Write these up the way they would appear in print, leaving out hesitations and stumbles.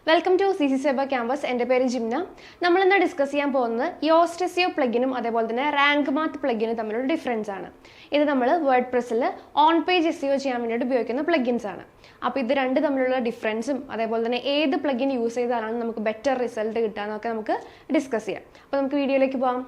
Welcome to CC Cyber Campus. എൻ്റെ പേര് ജിംന. നമ്മൾ ഇന്ന് ഡിസ്കസ് ചെയ്യാൻ പോകുന്നത് Yoast seo പ്ലഗിനും അതേപോലെ തന്നെ റാങ്ക് മാത്ത് പ്ലഗിനും തമ്മിലുള്ള ഡിഫറൻസ് ആണ്. ഇത് നമ്മൾ വേർഡ്പ്രസ്സിൽ ഓൺ പേജ് SEO ചെയ്യാൻ വേണ്ടിയിട്ട് ഉപയോഗിക്കുന്ന പ്ലഗിൻസ് ആണ്. അപ്പോൾ ഇത് രണ്ട് തമ്മിലുള്ള ഡിഫറൻസും അതേപോലെ തന്നെ ഏത് പ്ലഗിൻ യൂസ് ചെയ്താലാണ് നമുക്ക് ബെറ്റർ റിസൾട്ട് കിട്ടുക എന്നൊക്കെ നമുക്ക് ഡിസ്കസ് ചെയ്യാം. അപ്പോൾ നമുക്ക് വീഡിയോയിലേക്ക് പോകാം.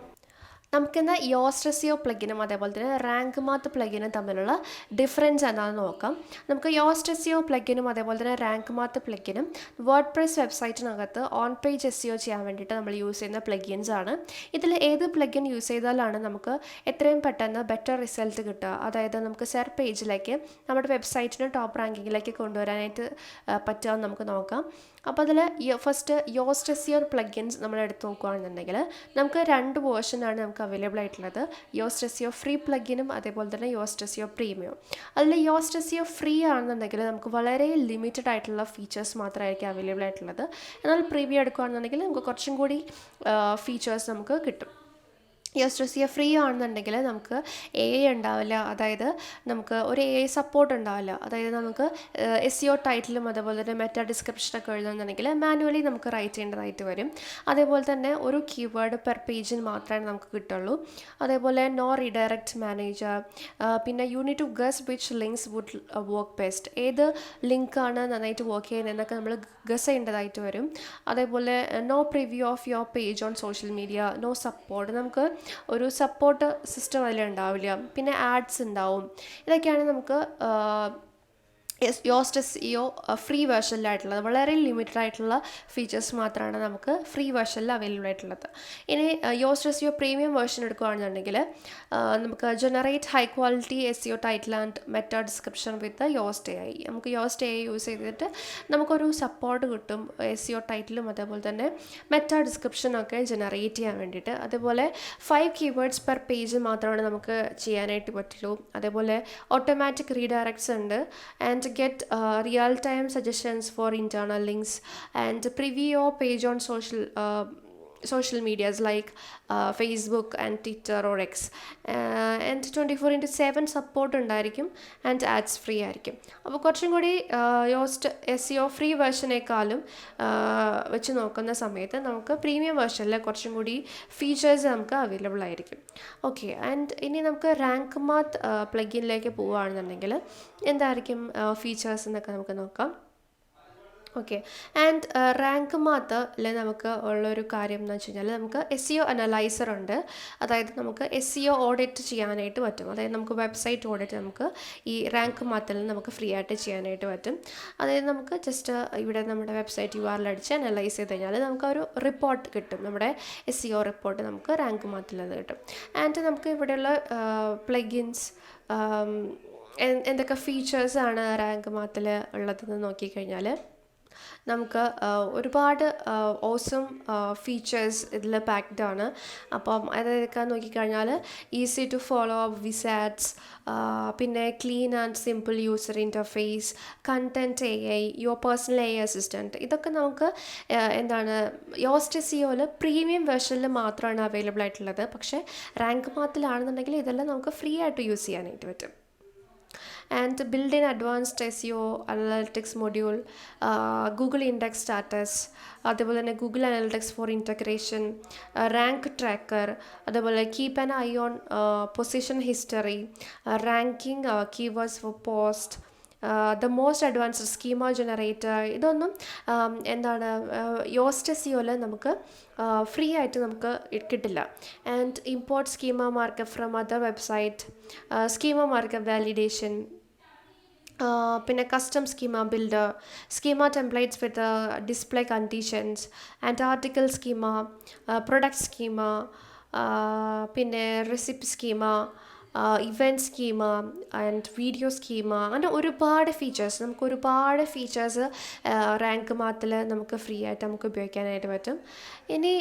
നമുക്കിന്ന് Yoast seo പ്ലഗിനും അതേപോലെ തന്നെ റാങ്ക് മാത്ത് പ്ലഗിനും തമ്മിലുള്ള ഡിഫറൻസ് എന്താണെന്ന് നോക്കാം. നമുക്ക് Yoast seo പ്ലഗിനും അതേപോലെ തന്നെ റാങ്ക് മാത്ത് പ്ലഗിനും വേർഡ്പ്രസ് വെബ്സൈറ്റിനകത്ത് ഓൺ പേജ് SEO ചെയ്യാൻ വേണ്ടിയിട്ട് നമ്മൾ യൂസ് ചെയ്യുന്ന പ്ലഗിൻസ് ആണ്. ഇതിൽ ഏത് പ്ലഗിൻ യൂസ് ചെയ്താലാണ് നമുക്ക് എത്രയും പെട്ടെന്ന് ബെറ്റർ റിസൾട്ട് കിട്ടുക, അതായത് നമുക്ക് സെർച്ച് പേജിലേക്ക് നമ്മുടെ വെബ്സൈറ്റിന് ടോപ്പ് റാങ്കിങ്ങിലേക്ക് കൊണ്ടുവരാനായിട്ട് പറ്റുമെന്ന് നമുക്ക് നോക്കാം. അപ്പോൾ അതിൽ ഫസ്റ്റ് Yoast seo പ്ലഗിൻസ് നമ്മൾ എടുത്ത് നോക്കുകയാണെന്നുണ്ടെങ്കിൽ നമുക്ക് രണ്ട് വേർഷനാണ് നമുക്ക് അവൈലബിൾ ആയിട്ടുള്ളത്. Yoast seo ഫ്രീ പ്ലഗിനും അതേപോലെ തന്നെ Yoast seo പ്രീമിയം. അതിൽ Yoast seo ഫ്രീ ആണെന്നുണ്ടെങ്കിൽ നമുക്ക് വളരെ ലിമിറ്റഡ് ആയിട്ടുള്ള ഫീച്ചേഴ്സ് മാത്രമായിരിക്കും അവൈലബിൾ ആയിട്ടുള്ളത്. എന്നാൽ പ്രീമിയം എടുക്കുകയാണെന്നുണ്ടെങ്കിൽ നമുക്ക് കുറച്ചും കൂടി ഫീച്ചേഴ്സ് നമുക്ക് കിട്ടും. Yoast seo ഫ്രീ ആണെന്നുണ്ടെങ്കിൽ നമുക്ക് AI ഉണ്ടാവില്ല, അതായത് നമുക്ക് ഒരു AI സപ്പോർട്ട് ഉണ്ടാവില്ല. അതായത് നമുക്ക് SEO ടൈറ്റിലും അതേപോലെ തന്നെ മെറ്റാ ഡിസ്ക്രിപ്ഷനൊക്കെ എഴുതുന്നുണ്ടെങ്കിൽ മാനുവലി നമുക്ക് റൈറ്റ് ചെയ്യേണ്ടതായിട്ട് വരും. അതേപോലെ തന്നെ ഒരു കീവേഡ് പെർ പേജിന് മാത്രമേ നമുക്ക് കിട്ടുള്ളൂ. അതേപോലെ നോ റീഡയറക്റ്റ് മാനേജർ, പിന്നെ you need to guess which links would work best, ഏത് ലിങ്കാണ് നന്നായിട്ട് വർക്ക് ചെയ്യുന്നതെന്നൊക്കെ നമ്മൾ ഗസ് ചെയ്യേണ്ടതായിട്ട് വരും. അതേപോലെ no preview of your page on social media, no support, നമുക്ക് ഒരു സപ്പോർട്ട് സിസ്റ്റം അതിലുണ്ടാവില്ല. പിന്നെ ആഡ്സ് ഉണ്ടാവും. ഇതൊക്കെയാണ് നമുക്ക് Yoast seo ഫ്രീ വേർഷനിലായിട്ടുള്ളത്. വളരെ ലിമിറ്റഡ് ആയിട്ടുള്ള ഫീച്ചേഴ്സ് മാത്രമാണ് നമുക്ക് ഫ്രീ വേർഷനിൽ അവൈലബിൾ ആയിട്ടുള്ളത്. ഇനി Yoast seo പ്രീമിയം വേർഷൻ എടുക്കുകയാണെന്നുണ്ടെങ്കിൽ നമുക്ക് generate high quality SEO title and meta description with Yoast AI. നമുക്ക് Yoast AI യൂസ് ചെയ്തിട്ട് നമുക്കൊരു സപ്പോർട്ട് കിട്ടും SEO ടൈറ്റിലും അതേപോലെ തന്നെ മെറ്റാ ഡിസ്ക്രിപ്ഷനൊക്കെ ജനറേറ്റ് ചെയ്യാൻ വേണ്ടിയിട്ട്. അതേപോലെ 5 കീവേഡ്സ് പെർ പേജ് മാത്രമാണ് നമുക്ക് ചെയ്യാനായിട്ട് പറ്റുള്ളൂ. അതേപോലെ ഓട്ടോമാറ്റിക് റീഡയറക്ട്സ് ഉണ്ട്, and get real-time suggestions for internal links, and preview your page on social medias like Facebook and Twitter or X, and 24/7 support ഉണ്ടായിരിക്കും, ആൻഡ് ആഡ്സ് ഫ്രീ ആയിരിക്കും. അപ്പോൾ കുറച്ചും കൂടി Yoast seo ഫ്രീ വേർഷനേക്കാളും വെച്ച് നോക്കുന്ന സമയത്ത് നമുക്ക് പ്രീമിയം വേർഷനിൽ കുറച്ചും കൂടി ഫീച്ചേഴ്സ് നമുക്ക് അവൈലബിൾ ആയിരിക്കും. ഓക്കെ, ആൻഡ് ഇനി നമുക്ക് റാങ്ക് മാത്ത് പ്ലഗിനിലേക്ക് പോവുകയാണെന്നുണ്ടെങ്കിൽ എന്തായിരിക്കും ഫീച്ചേഴ്സ് എന്നൊക്കെ നമുക്ക് നോക്കാം. ഓക്കെ, ആൻഡ് റാങ്ക് മാത്തിൽ നമുക്ക് ഉള്ളൊരു കാര്യം എന്ന് വെച്ച് കഴിഞ്ഞാൽ നമുക്ക് SEO അനലൈസർ ഉണ്ട്. അതായത് നമുക്ക് SEO ഓഡിറ്റ് ചെയ്യാനായിട്ട് പറ്റും. അതായത് നമുക്ക് വെബ്സൈറ്റ് ഓഡിറ്റ് നമുക്ക് ഈ റാങ്ക് മാത്തിൽ നമുക്ക് ഫ്രീ ആയിട്ട് ചെയ്യാനായിട്ട് പറ്റും. അതായത് നമുക്ക് ജസ്റ്റ് ഇവിടെ നമ്മുടെ വെബ്സൈറ്റ് URL അടിച്ച് അനലൈസ് ചെയ്ത് കഴിഞ്ഞാൽ നമുക്കൊരു റിപ്പോർട്ട് കിട്ടും. നമ്മുടെ SEO റിപ്പോർട്ട് നമുക്ക് റാങ്ക് മാത്തിൽ നിന്ന് കിട്ടും. ആൻഡ് നമുക്ക് ഇവിടെയുള്ള പ്ലഗിൻസ് എന്തൊക്കെ ഫീച്ചേഴ്സാണ് റാങ്ക് മാത്തിൽ ഉള്ളതെന്ന് നോക്കിക്കഴിഞ്ഞാൽ നമുക്ക് ഒരുപാട് ഓസം ഫീച്ചേഴ്സ് ഇതിൽ പാക്ഡ് ആണ്. അപ്പം അതൊക്കെ നോക്കിക്കഴിഞ്ഞാൽ ഈസി ടു ഫോളോ അപ്പ് വിസാറ്റ്സ്, പിന്നെ clean and simple user interface, content AI, your personal AI assistant, ഇതൊക്കെ നമുക്ക് എന്താണ് Yoast seoയിൽ പ്രീമിയം വെർഷനിൽ മാത്രമാണ് അവൈലബിൾ ആയിട്ടുള്ളത്. പക്ഷേ റാങ്ക് മാത്തിലാണെന്നുണ്ടെങ്കിൽ ഇതെല്ലാം നമുക്ക് ഫ്രീ ആയിട്ട് യൂസ് ചെയ്യാനായിട്ട് പറ്റും. And build in advanced SEO analytics module, Google index status, അതേപോലെ തന്നെ Google analytics for integration, rank tracker, അതേപോലെ keep an eye on position history, ranking keywords for post, the most advanced schema generator. ഇതൊന്നും എന്താണ് Yoast seoയിൽ നമുക്ക് free ആയിട്ട് നമുക്ക് കിട്ടില്ല. And import schema markup from other website, schema markup validation, പിന്നെ custom schema builder, schema templates with display conditions, and article schema, product schema, പിന്നെ recipe schema, event schema and video schema, അങ്ങനെ ഒരുപാട് features rank മാത്തിൽ നമുക്ക് free ആയിട്ട് നമുക്ക് ഉപയോഗിക്കാനായിട്ട് പറ്റും. ഇനി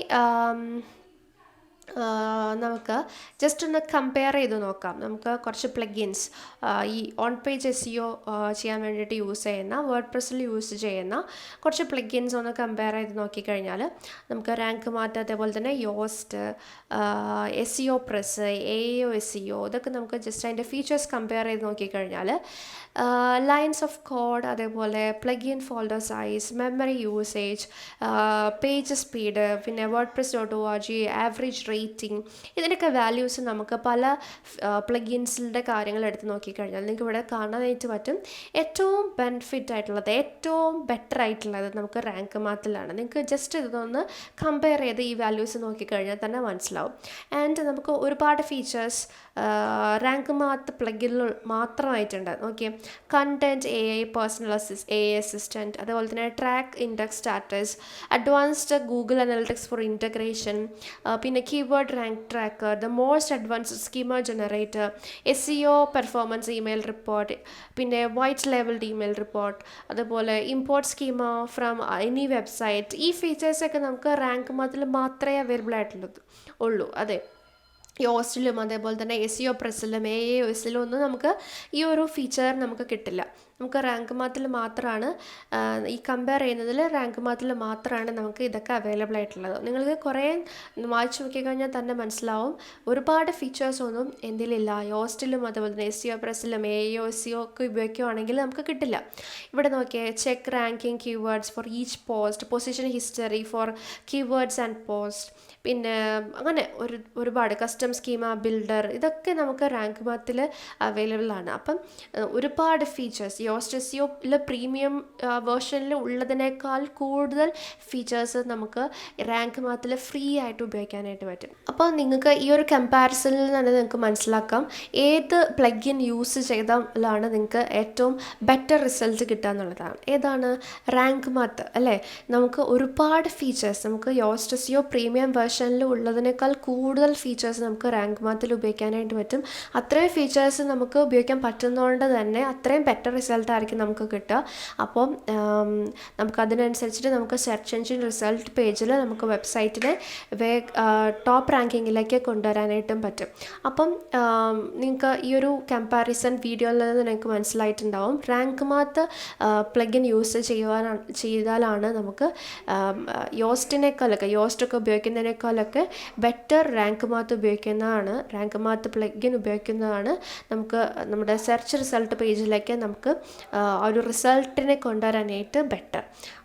നമുക്ക് ജസ്റ്റ് ഒന്ന് കമ്പയർ ചെയ്ത് നോക്കാം. നമുക്ക് കുറച്ച് പ്ലഗിൻസ് ഈ ഓൺ പേജ് SEO ചെയ്യാൻ വേണ്ടിയിട്ട് യൂസ് ചെയ്യുന്ന വേർഡ്പ്രസ്സിൽ യൂസ് ചെയ്യുന്ന കുറച്ച് പ്ലഗിൻസ് ഒന്ന് കമ്പയർ ചെയ്ത് നോക്കിക്കഴിഞ്ഞാൽ നമുക്ക് റാങ്ക് മാറ്റ്, അതേപോലെ തന്നെ യോസ്റ്റ്, SEO പ്രസ്, AEO SEO, ഇതൊക്കെ നമുക്ക് ജസ്റ്റ് അതിൻ്റെ ഫീച്ചേഴ്സ് കമ്പയർ ചെയ്ത് നോക്കിക്കഴിഞ്ഞാൽ ലൈൻസ് ഓഫ് കോഡ്, അതേപോലെ plugin folder size, memory usage, page speed, പിന്നെ wordpress.org, ആവറേജ് റേറ്റിംഗ്, ഇതിൻ്റെയൊക്കെ വാല്യൂസ് നമുക്ക് പല പ്ലഗിൻസിൻ്റെ കാര്യങ്ങൾ എടുത്ത് നോക്കിക്കഴിഞ്ഞാൽ നിങ്ങൾക്ക് ഇവിടെ കാണാനായിട്ട് പറ്റും. ഏറ്റവും ബെനിഫിറ്റ് ആയിട്ടുള്ളത്, ഏറ്റവും ബെറ്റർ ആയിട്ടുള്ളത് നമുക്ക് റാങ്ക് മാത്തിലാണ്. നിങ്ങൾക്ക് ജസ്റ്റ് ഇതൊന്ന് കമ്പയർ ചെയ്ത് ഈ വാല്യൂസ് നോക്കിക്കഴിഞ്ഞാൽ തന്നെ മനസ്സിലാവും. ആൻഡ് നമുക്ക് ഒരുപാട് ഫീച്ചേഴ്സ് റാങ്ക് മാത്ത് പ്ലഗിനിൽ മാത്രമായിട്ടുണ്ട്. Okay, content AI, personal AI assistant, അതുപോലെ തന്നെ track index status, advanced Google analytics for integration, പിന്നെ keyword rank tracker, the most advanced schema generator, SEO performance email report, പിന്നെ വൈറ്റ് ലേബിൾഡ് ഇമെയിൽ റിപ്പോർട്ട്, അതുപോലെ import schema from any website. ഈ ഫീച്ചേഴ്സൊക്കെ നമുക്ക് rank മാത്തിൽ മാത്രമേ available ഉള്ളൂ. അതെ, യോസ്റ്റിലും അതേപോലെ തന്നെ SEO പ്രസ്സിലും AEOസിലും ഒന്നും നമുക്ക് ഈ ഒരു ഫീച്ചർ നമുക്ക് കിട്ടില്ല. നമുക്ക് റാങ്ക് മാത്തിൽ മാത്രമാണ് ഈ കമ്പയർ ചെയ്യുന്നതിൽ റാങ്ക് മാത്തിൽ മാത്രമാണ് നമുക്ക് ഇതൊക്കെ അവൈലബിൾ ആയിട്ടുള്ളത്. നിങ്ങൾക്ക് കുറേ വായിച്ച് നോക്കിക്കഴിഞ്ഞാൽ തന്നെ മനസ്സിലാവും ഒരുപാട് ഫീച്ചേഴ്സൊന്നും എന്തിലില്ല. യോസ്റ്റിലും അതേപോലെ തന്നെ SEO പ്രസ്സിലും AEO SEO ഒക്കെ ഉപയോഗിക്കുകയാണെങ്കിൽ നമുക്ക് കിട്ടില്ല. ഇവിടെ നോക്കിയേ, check ranking keywords for each post, position history for keywords and post, പിന്നെ അങ്ങനെ ഒരുപാട് കസ്റ്റം സ്കീമ ബിൽഡർ, ഇതൊക്കെ നമുക്ക് റാങ്ക് മാത്തിൽ അവൈലബിൾ ആണ്. അപ്പം ഒരുപാട് ഫീച്ചേഴ്സ് യോസ്റ്റ് SEOയിൽ പ്രീമിയം വേർഷനിൽ ഉള്ളതിനേക്കാൾ കൂടുതൽ ഫീച്ചേഴ്സ് നമുക്ക് റാങ്ക് മാത്തിൽ ഫ്രീ ആയിട്ട് ഉപയോഗിക്കാനായിട്ട് പറ്റും. അപ്പോൾ നിങ്ങൾക്ക് ഈ ഒരു കമ്പാരിസണിൽ തന്നെ നിങ്ങൾക്ക് മനസ്സിലാക്കാം ഏത് പ്ലഗിൻ യൂസ് ചെയ്താലാണ് നിങ്ങൾക്ക് ഏറ്റവും ബെറ്റർ റിസൾട്ട് കിട്ടുക എന്നുള്ളതാണ്. ഏതാണ്? റാങ്ക് മാത്ത് അല്ലേ. നമുക്ക് ഒരുപാട് ഫീച്ചേഴ്സ് നമുക്ക് യോസ്റ്റ് SEO പ്രീമിയം വേർഷനിൽ ഉള്ളതിനേക്കാൾ കൂടുതൽ ഫീച്ചേഴ്സ് നമുക്ക് റാങ്ക് മാത്തിൽ ഉപയോഗിക്കാനായിട്ട് പറ്റും. അത്രയും ഫീച്ചേഴ്സ് നമുക്ക് ഉപയോഗിക്കാൻ പറ്റുന്നതുകൊണ്ട് തന്നെ അത്രയും ബെറ്റർ റിസൾട്ടായിരിക്കും നമുക്ക് കിട്ടുക. അപ്പോൾ നമുക്കതിനനുസരിച്ചിട്ട് നമുക്ക് സെർച്ച് എഞ്ചിൻ റിസൾട്ട് പേജിൽ നമുക്ക് വെബ്സൈറ്റിനെ ടോപ്പ് റാങ്കിങ്ങിലേക്ക് കൊണ്ടുവരാനായിട്ടും പറ്റും. അപ്പം നിങ്ങൾക്ക് ഈ ഒരു കമ്പാരിസൺ വീഡിയോയിൽ നിന്ന് നിങ്ങൾക്ക് മനസ്സിലായിട്ടുണ്ടാവും റാങ്ക് മാത്ത് പ്ലഗിൻ യൂസ് ചെയ്താലാണ് നമുക്ക് യോസ്റ്റൊക്കെ ഉപയോഗിക്കുന്നതിനേക്കാളൊക്കെ ബെറ്റർ റാങ്ക് മാത്ത് ഉപയോഗിക്കുന്നതാണ്, റാങ്ക് മാത്ത് പ്ലഗിൻ ഉപയോഗിക്കുന്നതാണ് നമുക്ക് നമ്മുടെ സെർച്ച് റിസൾട്ട് പേജിലേക്ക് നമുക്ക് ഒരു റിസൾട്ടിനെ കൊണ്ടുവരാനായിട്ട് ബെറ്റർ.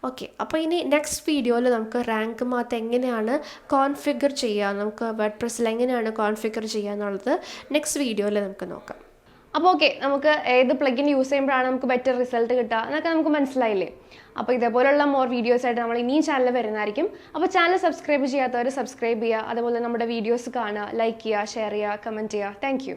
ഓക്കെ, അപ്പോൾ ഇനി നെക്സ്റ്റ് വീഡിയോയിൽ നമുക്ക് റാങ്ക് മാത്ത് എങ്ങനെയാണ് കോൺഫിഗർ ചെയ്യുക, നമുക്ക് വേർഡ്പ്രസ്സിൽ എങ്ങനെയാണ് കോൺഫിഗർ ചെയ്യുക എന്നുള്ളത് നെക്സ്റ്റ് വീഡിയോയിൽ നമുക്ക് നോക്കാം. അപ്പോൾ ഓക്കെ, നമുക്ക് ഏത് പ്ലഗിൻ യൂസ് ചെയ്യുമ്പോഴാണ് നമുക്ക് ബെറ്റർ റിസൾട്ട് കിട്ടുക എന്നൊക്കെ നമുക്ക് മനസ്സിലായില്ലേ. അപ്പോൾ ഇതേപോലുള്ള മോർ വീഡിയോസായിട്ട് നമ്മൾ ഇനിയും ചാനൽ വരുന്നതായിരിക്കും. അപ്പോൾ ചാനൽ സബ്സ്ക്രൈബ് ചെയ്യാത്തവർ സബ്സ്ക്രൈബ് ചെയ്യുക, അതുപോലെ നമ്മുടെ വീഡിയോസ് കാണുക, ലൈക്ക് ചെയ്യുക, ഷെയർ ചെയ്യുക, കമൻറ്റ് ചെയ്യുക. താങ്ക്